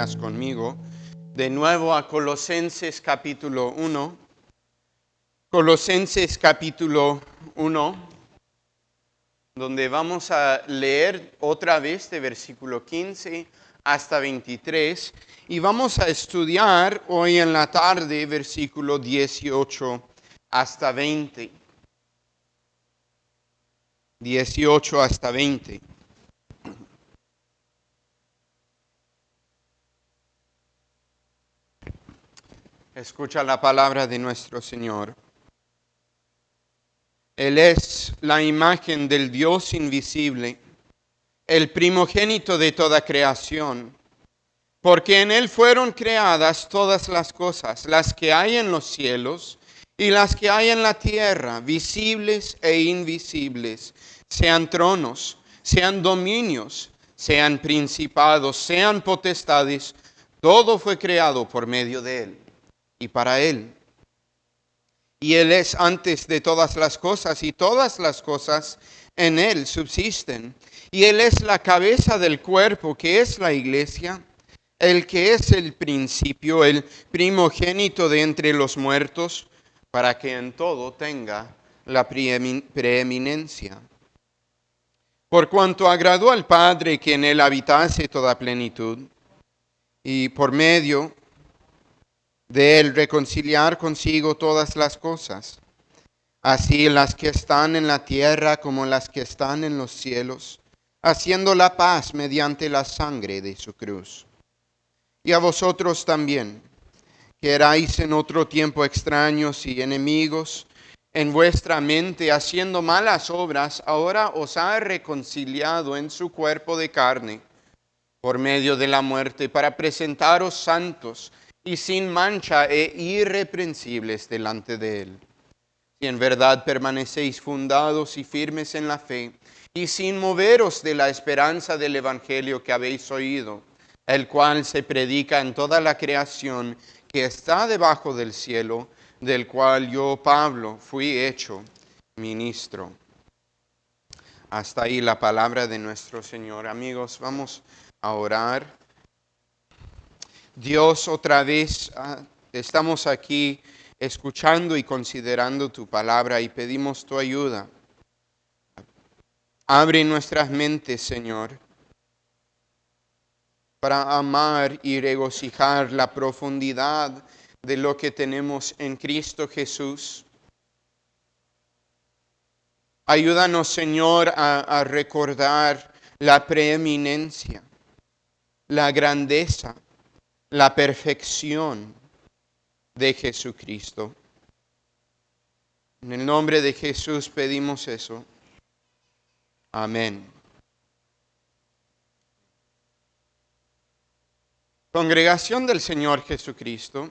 Biblias conmigo de nuevo a Colosenses capítulo 1. Colosenses capítulo 1, donde vamos a leer otra vez de versículo 15 hasta 23 y vamos a estudiar hoy en la tarde versículo 18 hasta 20. 18 hasta 20. Escucha la palabra de nuestro Señor. Él es la imagen del Dios invisible, el primogénito de toda creación, porque en Él fueron creadas todas las cosas, las que hay en los cielos y las que hay en la tierra, visibles e invisibles, sean tronos, sean dominios, sean principados, sean potestades, todo fue creado por medio de Él y para Él. Y Él es antes de todas las cosas, y todas las cosas en Él subsisten. Y Él es la cabeza del cuerpo, que es la iglesia, el que es el principio, el primogénito de entre los muertos, para que en todo tenga la preeminencia. Por cuanto agradó al Padre que en Él habitase toda plenitud, y por medio de Él reconciliar consigo todas las cosas, así las que están en la tierra como las que están en los cielos, haciendo la paz mediante la sangre de su cruz. Y a vosotros también, que erais en otro tiempo extraños y enemigos en vuestra mente, haciendo malas obras, ahora os ha reconciliado en su cuerpo de carne, por medio de la muerte, para presentaros santos y sin mancha e irreprensibles delante de Él. Si en verdad permanecéis fundados y firmes en la fe, y sin moveros de la esperanza del Evangelio que habéis oído, el cual se predica en toda la creación que está debajo del cielo, del cual yo, Pablo, fui hecho ministro. Hasta ahí la palabra de nuestro Señor. Amigos, vamos a orar. Dios, otra vez estamos aquí escuchando y considerando tu palabra y pedimos tu ayuda. Abre nuestras mentes, Señor, para amar y regocijar la profundidad de lo que tenemos en Cristo Jesús. Ayúdanos, Señor, a recordar la preeminencia, la grandeza, la perfección de Jesucristo. En el nombre de Jesús pedimos eso. Amén. Congregación del Señor Jesucristo,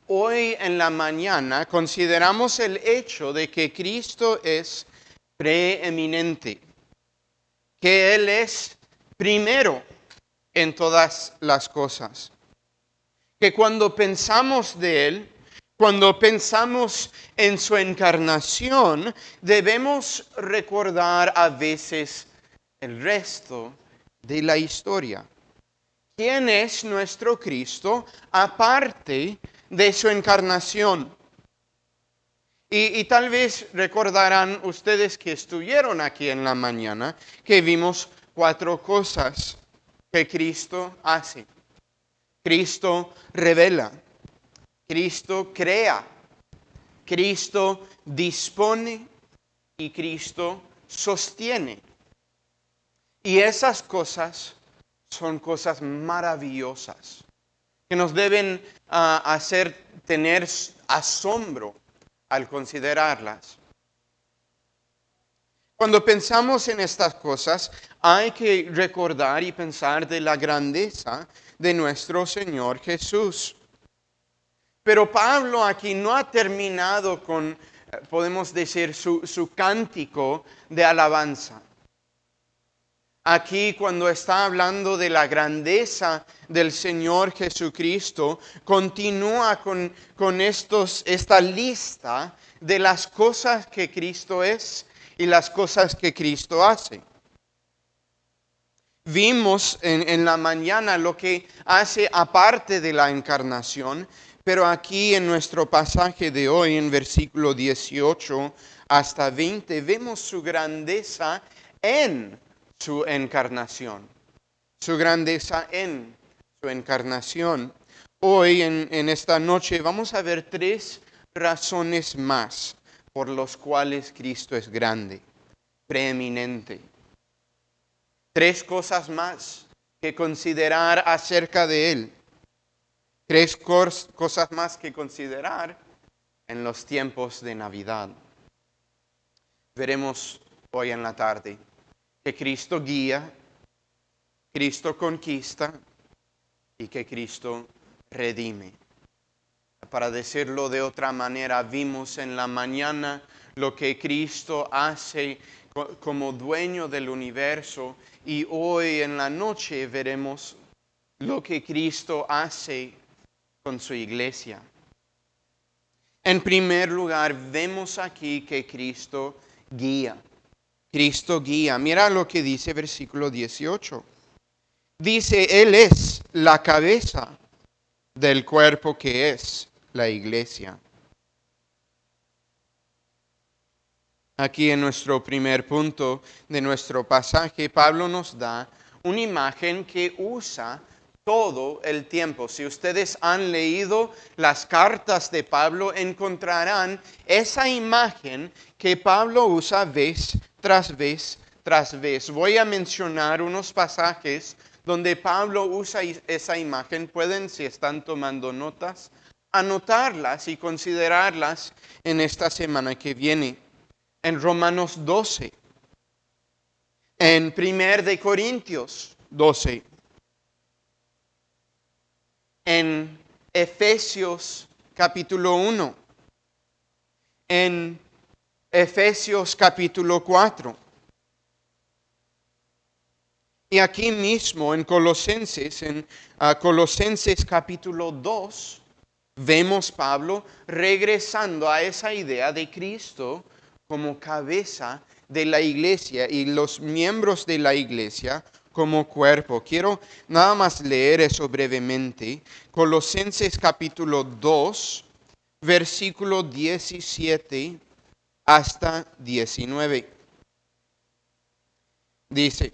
hoy en la mañana consideramos el hecho de que Cristo es preeminente, que Él es primero en todas las cosas. Que cuando pensamos de Él, cuando pensamos en su encarnación, debemos recordar a veces el resto de la historia. ¿Quién es nuestro Cristo aparte de su encarnación? Y tal vez recordarán ustedes que estuvieron aquí en la mañana, que vimos 4 cosas que Cristo hace. Cristo revela, Cristo crea, Cristo dispone y Cristo sostiene. Y esas cosas son cosas maravillosas que nos deben hacer tener asombro al considerarlas. Cuando pensamos en estas cosas, hay que recordar y pensar de la grandeza de nuestro Señor Jesús. Pero Pablo aquí no ha terminado con, podemos decir, su cántico de alabanza. Aquí cuando está hablando de la grandeza del Señor Jesucristo, continúa con esta lista de las cosas que Cristo es y las cosas que Cristo hace. Vimos en la mañana lo que hace aparte de la encarnación, pero aquí en nuestro pasaje de hoy, en versículo 18 hasta 20, vemos su grandeza en su encarnación. Su grandeza en su encarnación. Hoy, en esta noche, vamos a ver 3 razones más por las cuales Cristo es grande, preeminente. 3 cosas más que considerar acerca de Él. 3 cosas más que considerar en los tiempos de Navidad. Veremos hoy en la tarde que Cristo guía, Cristo conquista y que Cristo redime. Para decirlo de otra manera, vimos en la mañana lo que Cristo hace como dueño del universo, y hoy en la noche veremos lo que Cristo hace con su iglesia. En primer lugar, vemos aquí que Cristo guía. Cristo guía. Mira lo que dice versículo 18. Dice, Él es la cabeza del cuerpo que es la iglesia. Aquí en nuestro primer punto de nuestro pasaje, Pablo nos da una imagen que usa todo el tiempo. Si ustedes han leído las cartas de Pablo, encontrarán esa imagen que Pablo usa vez tras vez tras vez. Voy a mencionar unos pasajes donde Pablo usa esa imagen. Pueden, si están tomando notas, anotarlas y considerarlas en esta semana que viene. En Romanos 12, en 1 de Corintios 12, en Efesios capítulo 1, en Efesios capítulo 4. Y aquí mismo en Colosenses, Colosenses capítulo 2, vemos Pablo regresando a esa idea de Cristo como cabeza de la iglesia y los miembros de la iglesia como cuerpo. Quiero nada más leer eso brevemente. Colosenses capítulo 2, versículo 17 hasta 19. Dice,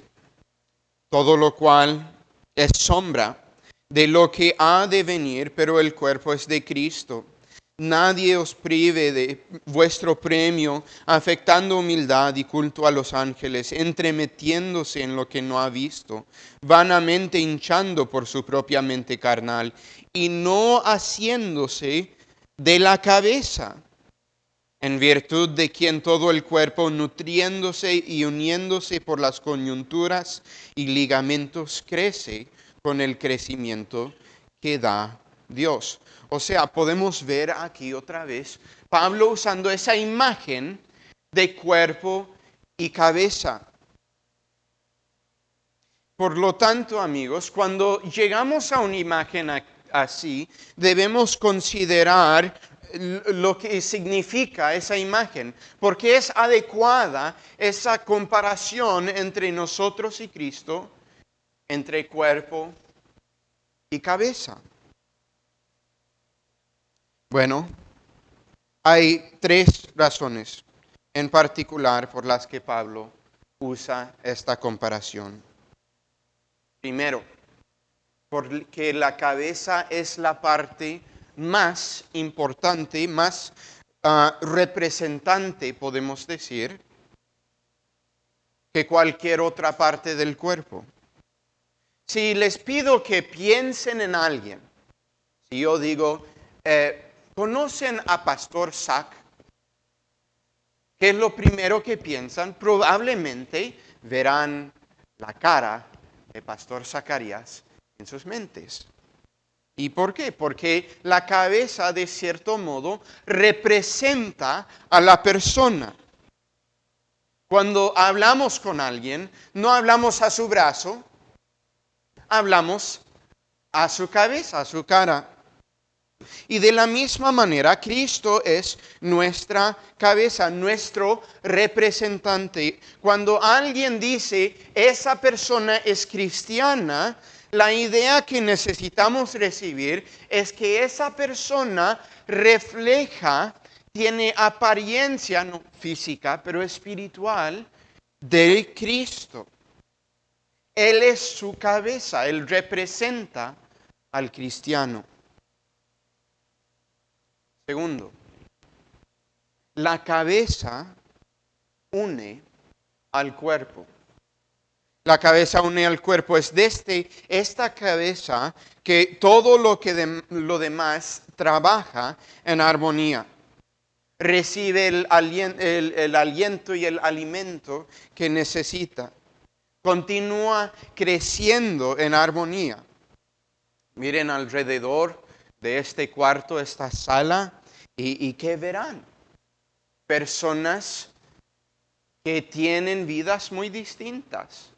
todo lo cual es sombra de lo que ha de venir, pero el cuerpo es de Cristo. Nadie os prive de vuestro premio, afectando humildad y culto a los ángeles, entremetiéndose en lo que no ha visto, vanamente hinchando por su propia mente carnal, y no haciéndose de la cabeza, en virtud de quien todo el cuerpo, nutriéndose y uniéndose por las coyunturas y ligamentos, crece con el crecimiento que da Dios. O sea, podemos ver aquí otra vez Pablo usando esa imagen de cuerpo y cabeza. Por lo tanto, amigos, cuando llegamos a una imagen así, debemos considerar lo que significa esa imagen, porque es adecuada esa comparación entre nosotros y Cristo, entre cuerpo y cabeza. Bueno, hay 3 razones en particular por las que Pablo usa esta comparación. Primero, porque la cabeza es la parte más importante, más representante, podemos decir, que cualquier otra parte del cuerpo. Si les pido que piensen en alguien, si yo digo, ¿conocen a Pastor Zach? ¿Qué es lo primero que piensan? Probablemente verán la cara de Pastor Zacarías en sus mentes. ¿Y por qué? Porque la cabeza, de cierto modo, representa a la persona. Cuando hablamos con alguien, no hablamos a su brazo, hablamos a su cabeza, a su cara. Y de la misma manera, Cristo es nuestra cabeza, nuestro representante. Cuando alguien dice, esa persona es cristiana, la idea que necesitamos recibir es que esa persona refleja, tiene apariencia, no física, pero espiritual, de Cristo. Él es su cabeza, Él representa al cristiano. Segundo, la cabeza une al cuerpo. La cabeza une al cuerpo. Es desde esta cabeza que todo lo demás trabaja en armonía. Recibe el aliento y el alimento que necesita. Continúa creciendo en armonía. Miren alrededor de este cuarto, esta sala, y ¿qué verán? Personas que tienen vidas muy distintas.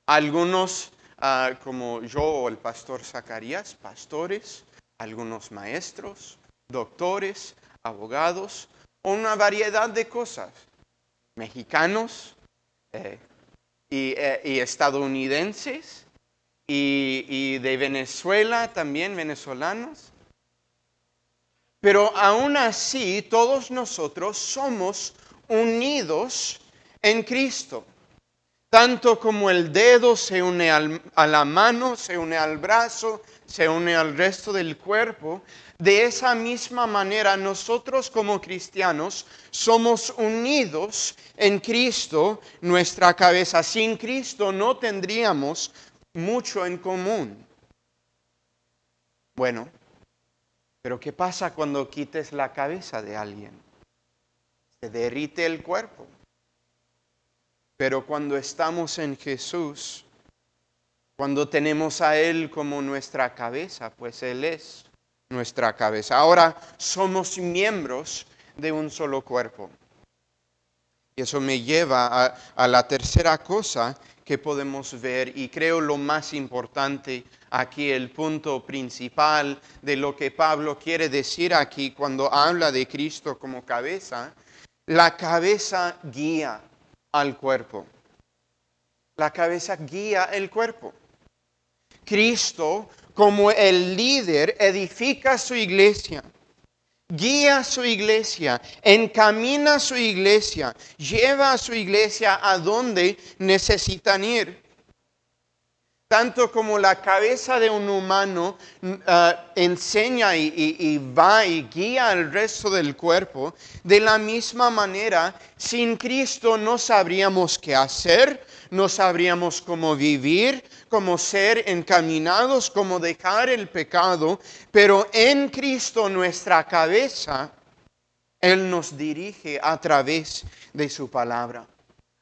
Algunos, como yo o el pastor Zacarías, pastores, algunos maestros, doctores, abogados, una variedad de cosas. Mexicanos y estadounidenses y de Venezuela también, venezolanos. Pero aún así, todos nosotros somos unidos en Cristo. Tanto como el dedo se une a la mano, se une al brazo, se une al resto del cuerpo, de esa misma manera nosotros como cristianos somos unidos en Cristo, nuestra cabeza. Sin Cristo no tendríamos mucho en común. Bueno, pero ¿qué pasa cuando quites la cabeza de alguien? Se derrite el cuerpo. Pero cuando estamos en Jesús, cuando tenemos a Él como nuestra cabeza, pues Él es nuestra cabeza. Ahora somos miembros de un solo cuerpo. Y eso me lleva a la tercera cosa que podemos ver, y creo lo más importante aquí, el punto principal de lo que Pablo quiere decir aquí cuando habla de Cristo como cabeza. La cabeza guía al cuerpo. La cabeza guía el cuerpo. Cristo, como el líder, edifica su iglesia, guía a su iglesia, encamina a su iglesia, lleva a su iglesia a donde necesitan ir. Tanto como la cabeza de un humano enseña y va y guía al resto del cuerpo, de la misma manera, sin Cristo no sabríamos qué hacer, no sabríamos cómo vivir, cómo ser encaminados, cómo dejar el pecado, pero en Cristo nuestra cabeza, Él nos dirige a través de su palabra,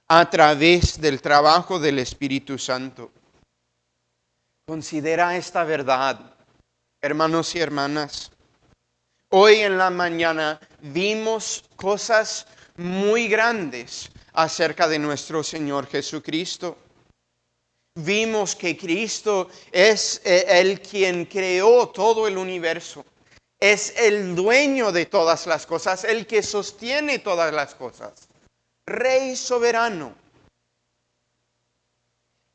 a través del trabajo del Espíritu Santo. Considera esta verdad, hermanos y hermanas. Hoy en la mañana vimos cosas muy grandes acerca de nuestro Señor Jesucristo. Vimos que Cristo es el quien creó todo el universo. Es el dueño de todas las cosas, el que sostiene todas las cosas. Rey soberano.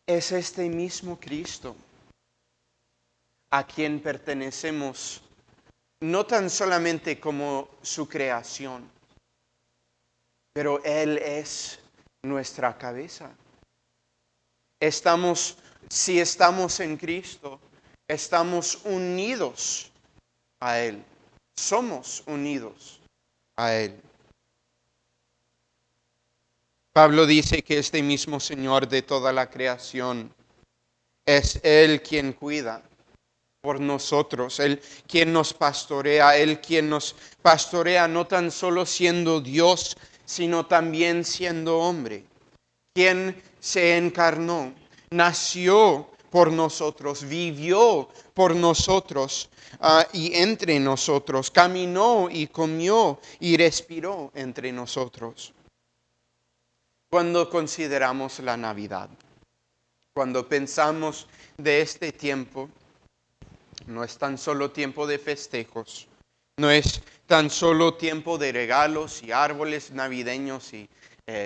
Es este mismo Cristo a quien pertenecemos, no tan solamente como su creación, pero Él es nuestra cabeza. Si estamos en Cristo, estamos unidos a Él. Somos unidos a Él. Pablo dice que este mismo Señor de toda la creación es Él quien cuida por nosotros, Él quien nos pastorea, Él quien nos pastorea no tan solo siendo Dios, sino también siendo hombre, quien se encarnó, nació por nosotros, vivió por nosotros y entre nosotros, caminó y comió y respiró entre nosotros. Cuando consideramos la Navidad, cuando pensamos de este tiempo, No es tan solo tiempo de festejos, no es tan solo tiempo de regalos y árboles navideños y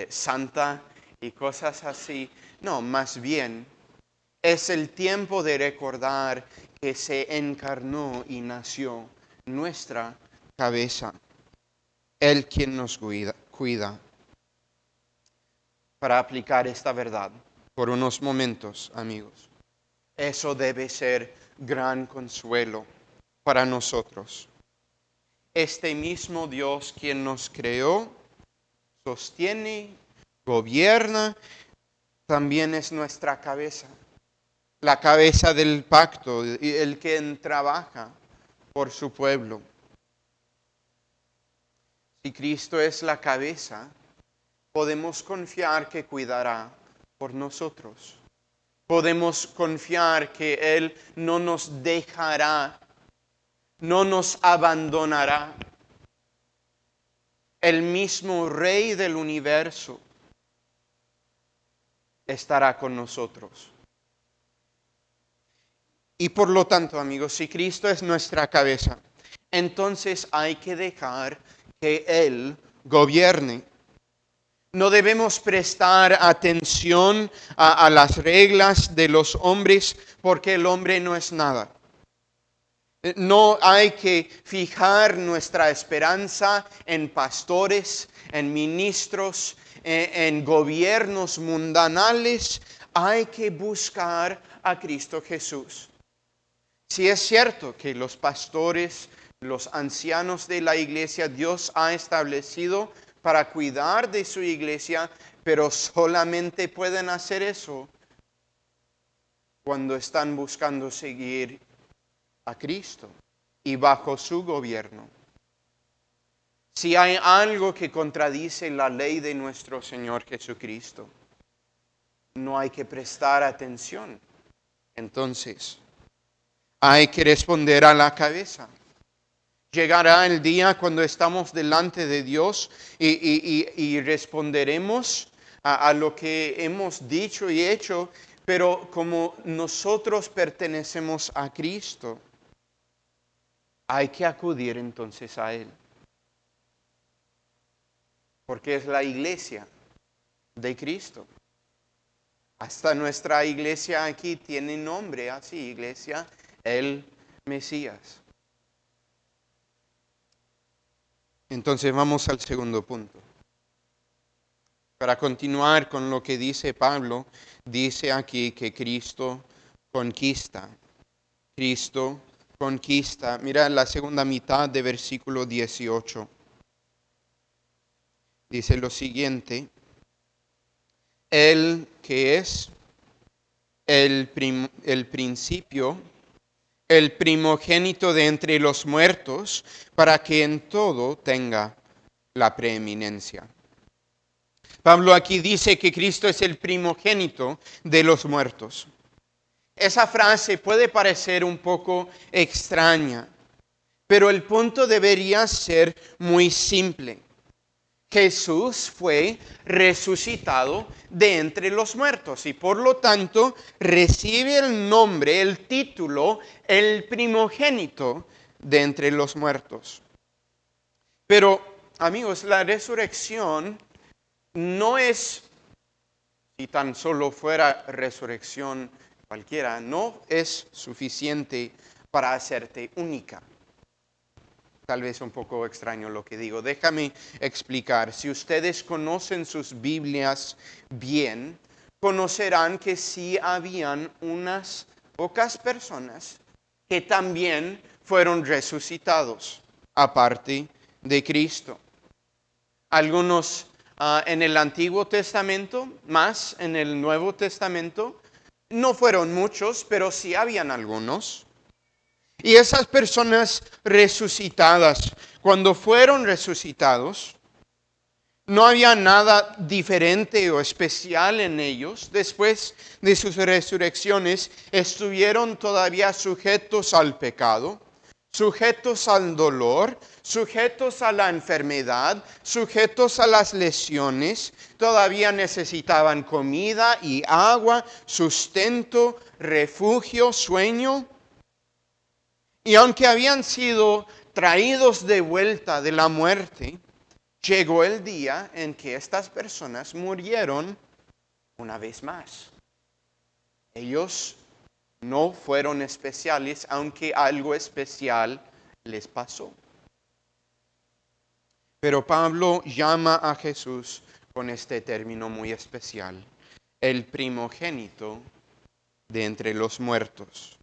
Santa y cosas así. No, más bien es el tiempo de recordar que se encarnó y nació nuestra cabeza, Él quien nos cuida. Para aplicar esta verdad por unos momentos, amigos, eso debe ser gran consuelo para nosotros. Este mismo Dios quien nos creó, sostiene, gobierna, también es nuestra cabeza, la cabeza del pacto, el quien trabaja por su pueblo. Si Cristo es la cabeza, podemos confiar que cuidará por nosotros. Podemos confiar que Él no nos dejará, no nos abandonará. El mismo Rey del universo estará con nosotros. Y por lo tanto, amigos, si Cristo es nuestra cabeza, entonces hay que dejar que Él gobierne. No debemos prestar atención a las reglas de los hombres porque el hombre no es nada. No hay que fijar nuestra esperanza en pastores, en ministros, en gobiernos mundanales. Hay que buscar a Cristo Jesús. Si es cierto que los pastores, los ancianos de la iglesia, Dios ha establecido para cuidar de su iglesia, pero solamente pueden hacer eso cuando están buscando seguir a Cristo y bajo su gobierno. Si hay algo que contradice la ley de nuestro Señor Jesucristo, no hay que prestar atención. Entonces, hay que responder a la cabeza. Llegará el día cuando estamos delante de Dios y responderemos a lo que hemos dicho y hecho, pero como nosotros pertenecemos a Cristo, hay que acudir entonces a Él. Porque es la iglesia de Cristo. Hasta nuestra iglesia aquí tiene nombre así, Iglesia el Mesías. Entonces vamos al segundo punto. Para continuar con lo que dice Pablo, dice aquí que Cristo conquista. Cristo conquista. Mira la segunda mitad de versículo 18. Dice lo siguiente: Él que es el principio, el primogénito de entre los muertos, para que en todo tenga la preeminencia. Pablo aquí dice que Cristo es el primogénito de los muertos. Esa frase puede parecer un poco extraña, pero el punto debería ser muy simple. Jesús fue resucitado de entre los muertos y por lo tanto recibe el nombre, el título, el primogénito de entre los muertos. Pero, amigos, la resurrección no es, si tan solo fuera resurrección cualquiera, no es suficiente para hacerte única. Tal vez un poco extraño lo que digo. Déjame explicar. Si ustedes conocen sus Biblias bien, conocerán que sí habían unas pocas personas que también fueron resucitados, aparte de Cristo. Algunos en el Antiguo Testamento, más en el Nuevo Testamento. No fueron muchos, pero sí habían algunos. Y esas personas resucitadas, cuando fueron resucitados, no había nada diferente o especial en ellos. Después de sus resurrecciones, estuvieron todavía sujetos al pecado, sujetos al dolor, sujetos a la enfermedad, sujetos a las lesiones. Todavía necesitaban comida y agua, sustento, refugio, sueño. Y aunque habían sido traídos de vuelta de la muerte, llegó el día en que estas personas murieron una vez más. Ellos no fueron especiales, aunque algo especial les pasó. Pero Pablo llama a Jesús con este término muy especial, el primogénito de entre los muertos.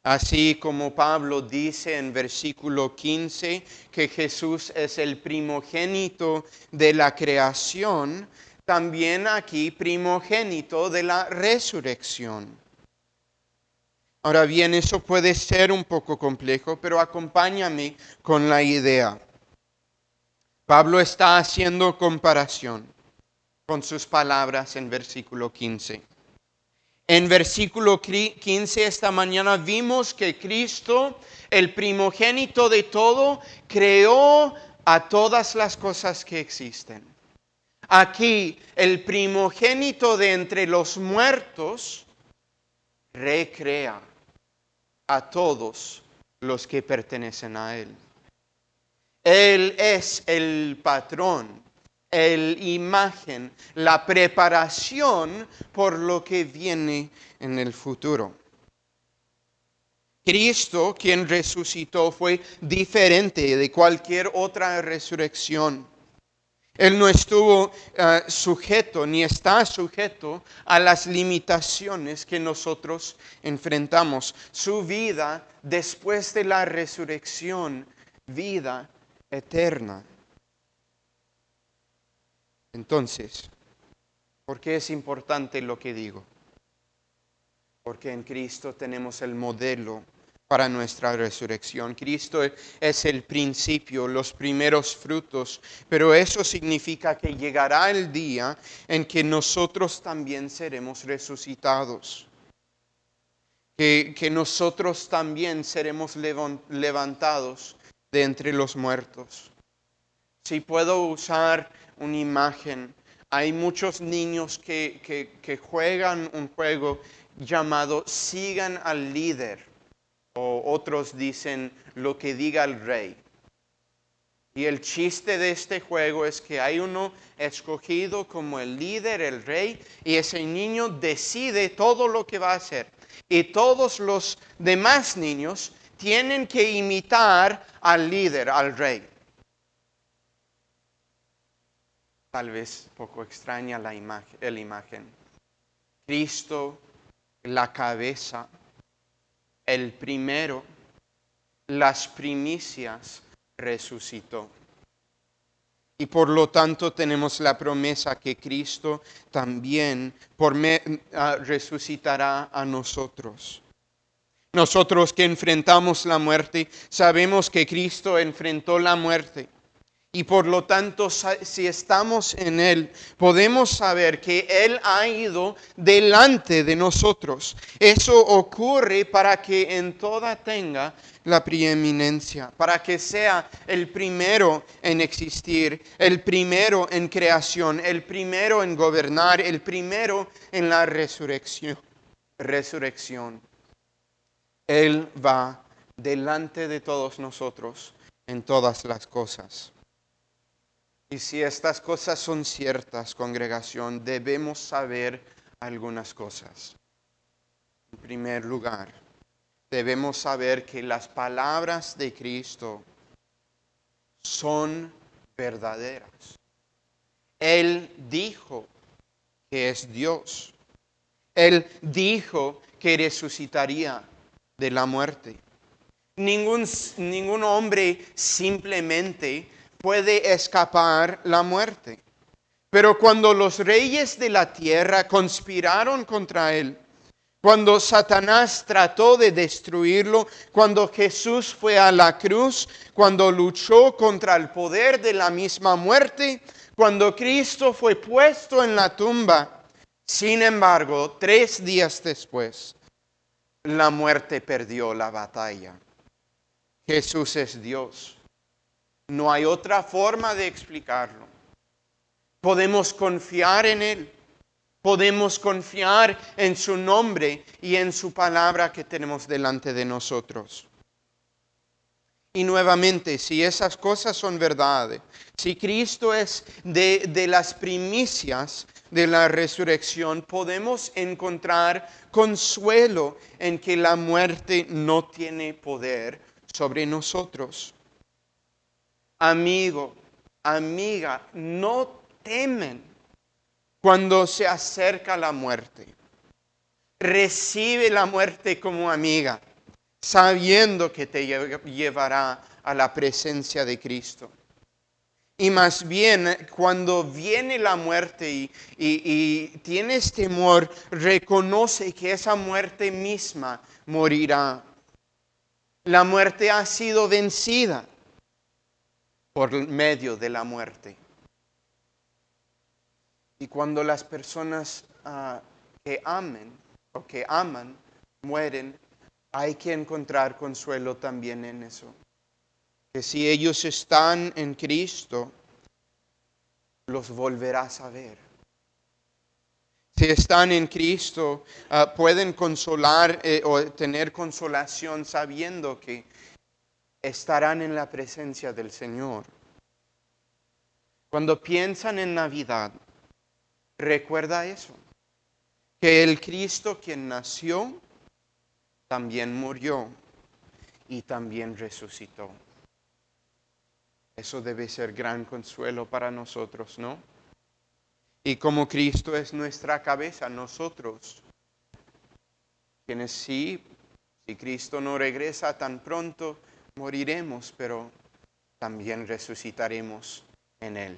Así como Pablo dice en versículo 15 que Jesús es el primogénito de la creación, también aquí primogénito de la resurrección. Ahora bien, eso puede ser un poco complejo, pero acompáñame con la idea. Pablo está haciendo comparación con sus palabras en versículo 15. En versículo 15 esta mañana vimos que Cristo, el primogénito de todo, creó a todas las cosas que existen. Aquí el primogénito de entre los muertos recrea a todos los que pertenecen a Él. Él es el patrón, el imagen, la preparación por lo que viene en el futuro. Cristo, quien resucitó, fue diferente de cualquier otra resurrección. Él no estuvo sujeto ni está sujeto a las limitaciones que nosotros enfrentamos. Su vida después de la resurrección, vida eterna. Entonces, ¿por qué es importante lo que digo? Porque en Cristo tenemos el modelo para nuestra resurrección. Cristo es el principio, los primeros frutos, pero eso significa que llegará el día en que nosotros también seremos resucitados. Que nosotros también seremos levantados de entre los muertos. Si puedo usar una imagen, hay muchos niños que juegan un juego llamado Sigan al líder, o otros dicen lo que diga el rey. Y el chiste de este juego es que hay uno escogido como el líder, el rey, y ese niño decide todo lo que va a hacer. Y todos los demás niños tienen que imitar al líder, al rey. Tal vez poco extraña la imagen. Cristo, la cabeza, el primero, las primicias, resucitó. Y por lo tanto tenemos la promesa que Cristo también resucitará a nosotros. Nosotros que enfrentamos la muerte, sabemos que Cristo enfrentó la muerte. Y por lo tanto, si estamos en Él, podemos saber que Él ha ido delante de nosotros. Eso ocurre para que en toda tenga la preeminencia, para que sea el primero en existir, el primero en creación, el primero en gobernar, el primero en la resurrección. Él va delante de todos nosotros en todas las cosas. Y si estas cosas son ciertas, congregación, debemos saber algunas cosas. En primer lugar, debemos saber que las palabras de Cristo son verdaderas. Él dijo que es Dios. Él dijo que resucitaría de la muerte. Ningún hombre simplemente puede escapar la muerte. Pero cuando los reyes de la tierra conspiraron contra él, cuando Satanás trató de destruirlo, cuando Jesús fue a la cruz, cuando luchó contra el poder de la misma muerte, cuando Cristo fue puesto en la tumba, sin embargo, 3 días después, la muerte perdió la batalla. Jesús es Dios. No hay otra forma de explicarlo. Podemos confiar en Él. Podemos confiar en su nombre y en su palabra que tenemos delante de nosotros. Y nuevamente, si esas cosas son verdad, si Cristo es de las primicias de la resurrección, podemos encontrar consuelo en que la muerte no tiene poder sobre nosotros. Amigo, amiga, no temen cuando se acerca la muerte. Recibe la muerte como amiga, sabiendo que te llevará a la presencia de Cristo. Y más bien, cuando viene la muerte y tienes temor, reconoce que esa muerte misma morirá. La muerte ha sido vencida por medio de la muerte. Y cuando las personas que aman mueren, hay que encontrar consuelo también en eso. Que si ellos están en Cristo, los volverás a ver. Si están en Cristo, pueden consolar o tener consolación sabiendo que estarán en la presencia del Señor. Cuando piensan en Navidad, recuerda eso, que el Cristo quien nació, también murió y también resucitó. Eso debe ser gran consuelo para nosotros, ¿no? Y como Cristo es nuestra cabeza, nosotros, quienes si Cristo no regresa tan pronto, moriremos, pero también resucitaremos en Él.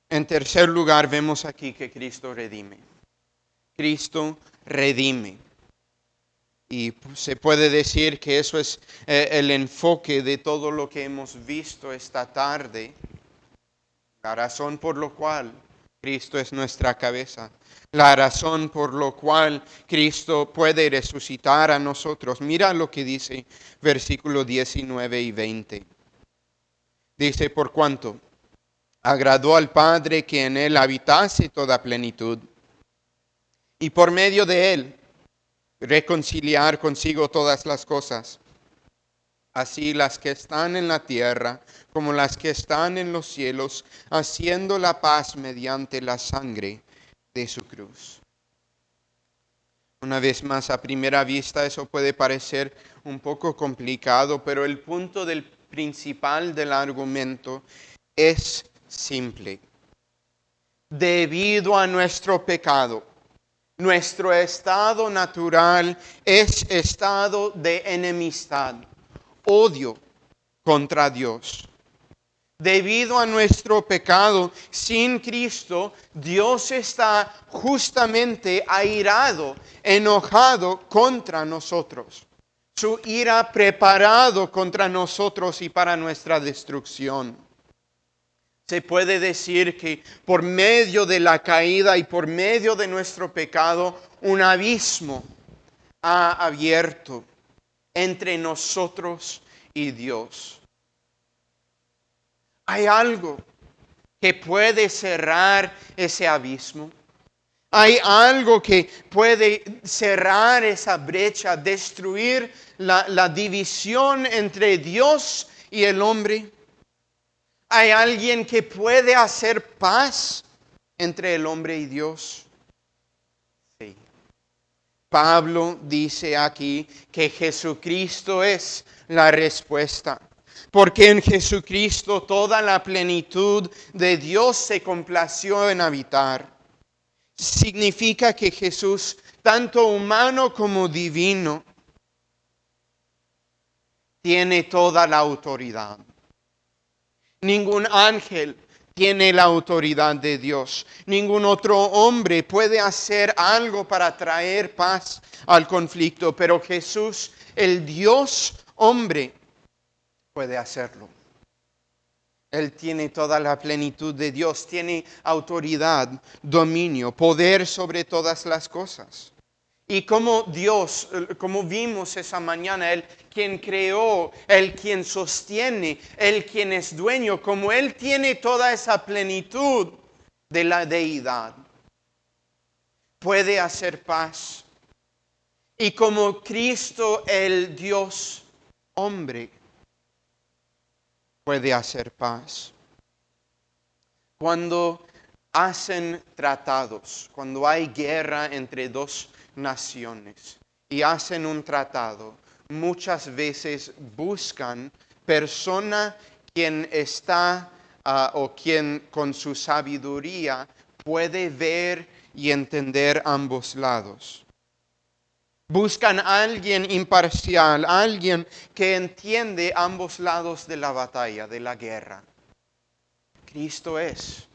En tercer lugar, vemos aquí que Cristo redime. Cristo redime. Y se puede decir que eso es el enfoque de todo lo que hemos visto esta tarde. La razón por la cual Cristo es nuestra cabeza. La razón por la cual Cristo puede resucitar a nosotros. Mira lo que dice versículos 19 y 20. Dice, por cuanto agradó al Padre que en Él habitase toda plenitud, y por medio de Él reconciliar consigo todas las cosas, así las que están en la tierra como las que están en los cielos, haciendo la paz mediante la sangre de su cruz. Una vez más, a primera vista eso puede parecer un poco complicado, pero el punto principal del argumento es simple. Debido a nuestro pecado, nuestro estado natural es estado de enemistad, odio contra Dios. Debido a nuestro pecado, sin Cristo, Dios está justamente airado, enojado contra nosotros. Su ira preparado contra nosotros y para nuestra destrucción. Se puede decir que por medio de la caída y por medio de nuestro pecado, un abismo ha abierto entre nosotros y Dios. ¿Hay algo que puede cerrar ese abismo? ¿Hay algo que puede cerrar esa brecha, destruir la división entre Dios y el hombre? ¿Hay alguien que puede hacer paz entre el hombre y Dios? Sí. Pablo dice aquí que Jesucristo es la respuesta. Porque en Jesucristo toda la plenitud de Dios se complació en habitar. Significa que Jesús, tanto humano como divino, tiene toda la autoridad. Ningún ángel tiene la autoridad de Dios. Ningún otro hombre puede hacer algo para traer paz al conflicto, pero Jesús, el Dios hombre, puede hacerlo. Él tiene toda la plenitud de Dios, tiene autoridad, dominio, poder sobre todas las cosas. Y como Dios, como vimos esa mañana, Él quien creó, Él quien sostiene, Él quien es dueño, como Él tiene toda esa plenitud de la deidad, puede hacer paz. Y como Cristo, el Dios hombre, puede hacer paz. Cuando hacen tratados, cuando hay guerra entre dos naciones y hacen un tratado, muchas veces buscan persona quien está o quien con su sabiduría puede ver y entender ambos lados. Buscan a alguien imparcial, alguien que entiende ambos lados de la batalla, de la guerra. Cristo es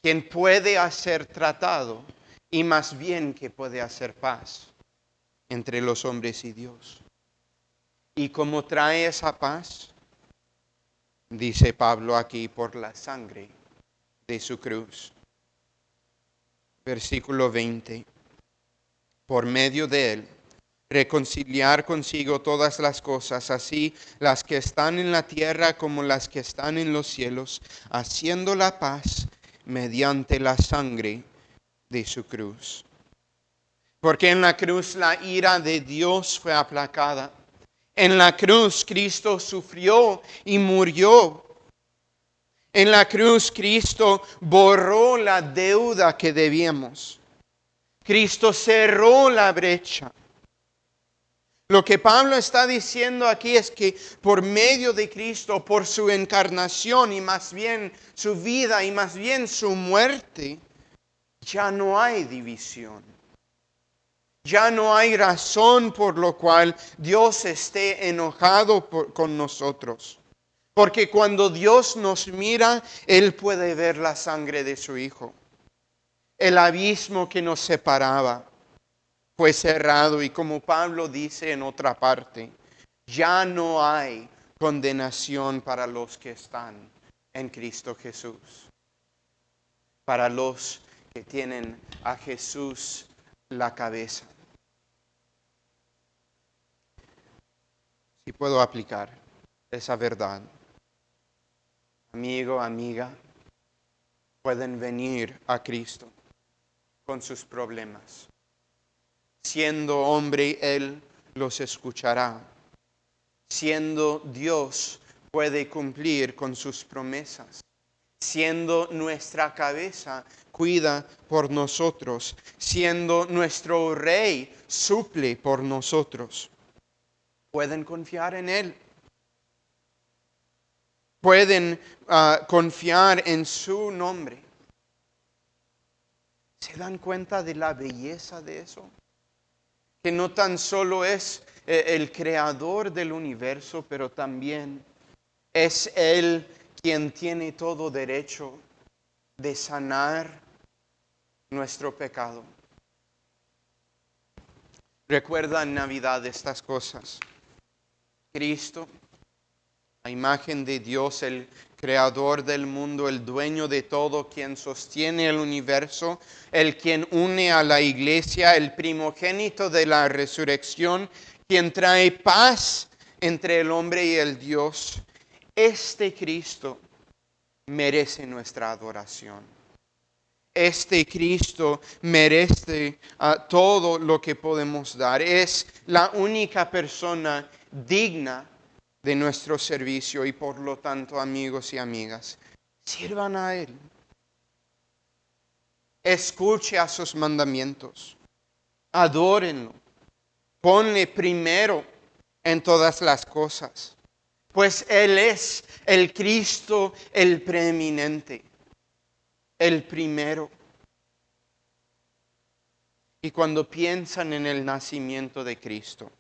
quien puede hacer tratado y más bien que puede hacer paz entre los hombres y Dios. ¿Y cómo trae esa paz? Dice Pablo aquí, por la sangre de su cruz. Versículo 20. Por medio de él, reconciliar consigo todas las cosas, así las que están en la tierra como las que están en los cielos, haciendo la paz mediante la sangre de su cruz. Porque en la cruz la ira de Dios fue aplacada. En la cruz Cristo sufrió y murió. En la cruz Cristo borró la deuda que debíamos. Cristo cerró la brecha. Lo que Pablo está diciendo aquí es que por medio de Cristo, por su encarnación y más bien su vida y más bien su muerte, ya no hay división. Ya no hay razón por lo cual Dios esté enojado con nosotros. Porque cuando Dios nos mira, Él puede ver la sangre de su Hijo. El abismo que nos separaba fue cerrado y como Pablo dice en otra parte, ya no hay condenación para los que están en Cristo Jesús. Para los que tienen a Jesús la cabeza. Si puedo aplicar esa verdad, amigo, amiga, pueden venir a Cristo con sus problemas. Siendo hombre, Él los escuchará. Siendo Dios, puede cumplir con sus promesas. Siendo nuestra cabeza, cuida por nosotros. Siendo nuestro Rey, suple por nosotros. Pueden confiar en Él. Pueden confiar en su nombre. ¿Se dan cuenta de la belleza de eso? Que no tan solo es el creador del universo, pero también es Él quien tiene todo derecho de sanar nuestro pecado. Recuerda en Navidad estas cosas. Cristo, la imagen de Dios, el creador del mundo, el dueño de todo, quien sostiene el universo, el quien une a la iglesia, el primogénito de la resurrección, quien trae paz entre el hombre y el Dios. Este Cristo merece nuestra adoración. Este Cristo merece todo lo que podemos dar. Es la única persona digna de nuestro servicio y por lo tanto, amigos y amigas, sirvan a Él. Escuche a sus mandamientos. Adórenlo. Ponle primero en todas las cosas. Pues Él es el Cristo, el preeminente, el primero. Y cuando piensan en el nacimiento de Cristo,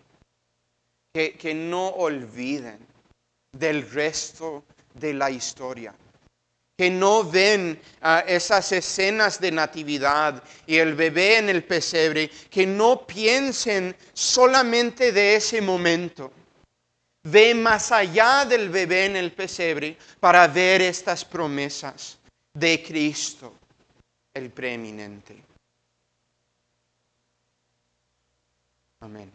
que no olviden del resto de la historia. Que no ven esas escenas de natividad y el bebé en el pesebre, que no piensen solamente de ese momento. Ve más allá del bebé en el pesebre para ver estas promesas de Cristo, el preeminente. Amén.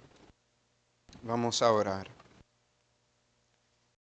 Vamos a orar.